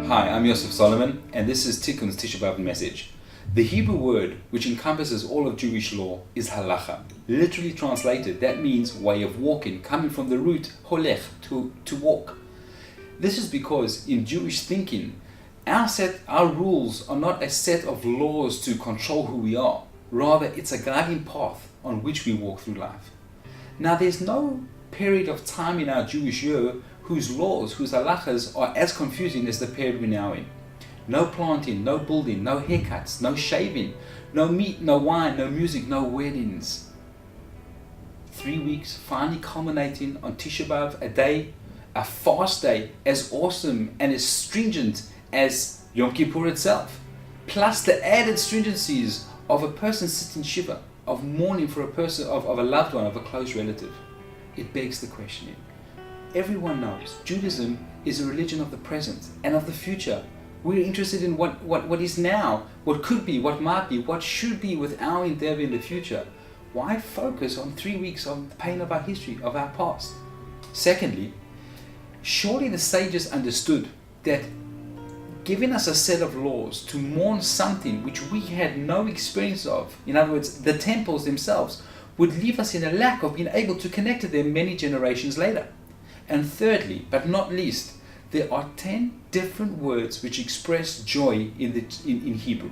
Hi, I'm Yosef Solomon, and this is Tikun's Tisha message. The Hebrew word, which encompasses all of Jewish law, is halacha. Literally translated, that means way of walking, coming from the root holech, to walk. This is because in Jewish thinking, our rules are not a set of laws to control who we are. Rather, it's a guiding path on which we walk through life. Now, there's no period of time in our Jewish year whose laws, whose halachas are as confusing as the period we're now in. No planting, no building, no haircuts, no shaving, no meat, no wine, no music, no weddings. 3 weeks finally culminating on Tisha B'Av, a fast day as awesome and as stringent as Yom Kippur itself, plus the added stringencies of a person sitting shiva, of mourning for a person, of a loved one, of a close relative. It begs the question. Everyone knows Judaism is a religion of the present and of the future. We're interested in what is now, what could be, what might be, what should be with our endeavor in the future. Why focus on 3 weeks on the pain of our history, of our past? Secondly, surely the sages understood that giving us a set of laws to mourn something which we had no experience of, in other words, the temples themselves, would leave us in a lack of being able to connect to them many generations later. And thirdly, but not least, there are 10 different words which express joy in Hebrew.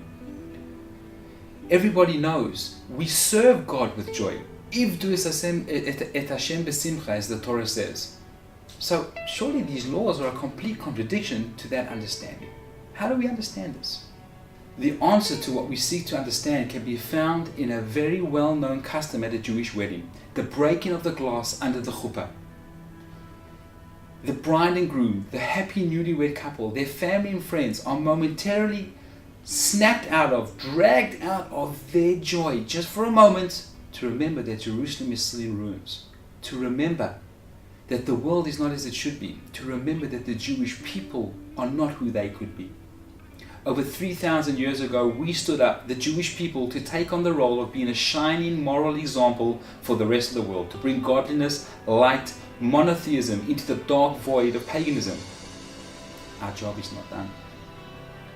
Everybody knows we serve God with joy. Ivdu et Hashem besimcha, as the Torah says. So surely these laws are a complete contradiction to that understanding. How do we understand this? The answer to what we seek to understand can be found in a very well-known custom at a Jewish wedding, the breaking of the glass under the chuppah. The bride and groom, the happy newlywed couple, their family and friends are momentarily snapped out of, dragged out of their joy just for a moment to remember that Jerusalem is still in ruins, to remember that the world is not as it should be, to remember that the Jewish people are not who they could be. Over 3,000 years ago, we stood up, the Jewish people, to take on the role of being a shining moral example for the rest of the world, to bring godliness, light, monotheism into the dark void of paganism. Our job is not done.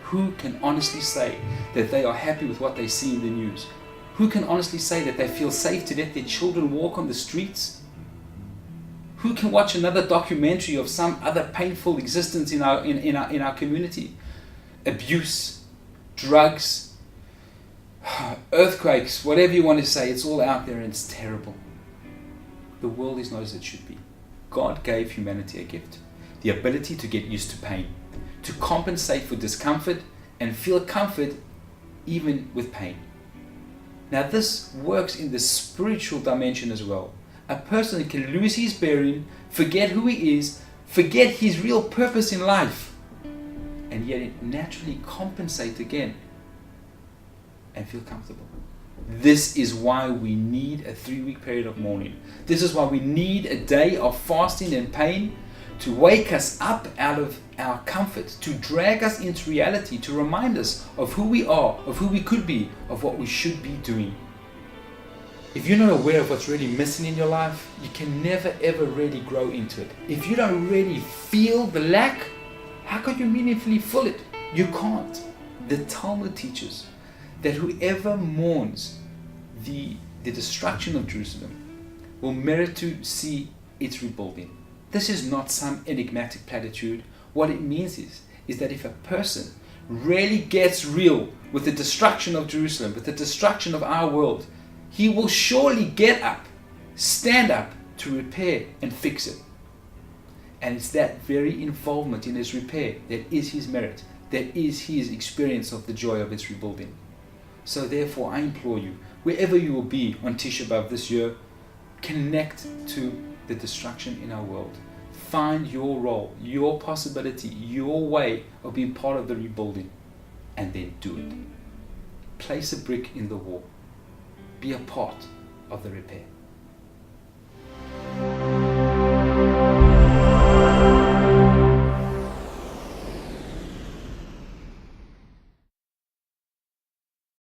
Who can honestly say that they are happy with what they see in the news? Who can honestly say that they feel safe to let their children walk on the streets? Who can watch another documentary of some other painful existence in our community? Abuse, drugs, earthquakes, whatever you want to say, it's all out there and it's terrible. The world is not as it should be. God gave humanity a gift, the ability to get used to pain, to compensate for discomfort and feel comfort even with pain. Now this works in the spiritual dimension as well. A person can lose his bearing, forget who he is, forget his real purpose in life, and yet it naturally compensate again and feel comfortable. This is why we need a 3-week period of mourning. This is why we need a day of fasting and pain to wake us up out of our comfort, to drag us into reality, to remind us of who we are, of who we could be, of what we should be doing. If you're not aware of what's really missing in your life, you can never ever really grow into it. If you don't really feel the lack, how could you meaningfully fill it? You can't. The Talmud teaches that whoever mourns the destruction of Jerusalem will merit to see its rebuilding. This is not some enigmatic platitude. What it means is that if a person really gets real with the destruction of Jerusalem, with the destruction of our world, he will surely get up, stand up to repair and fix it. And it's that very involvement in his repair that is his merit, that is his experience of the joy of its rebuilding. So therefore, I implore you, wherever you will be on Tisha B'Av this year, connect to the destruction in our world. Find your role, your possibility, your way of being part of the rebuilding, and then do it. Place a brick in the wall. Be a part of the repair.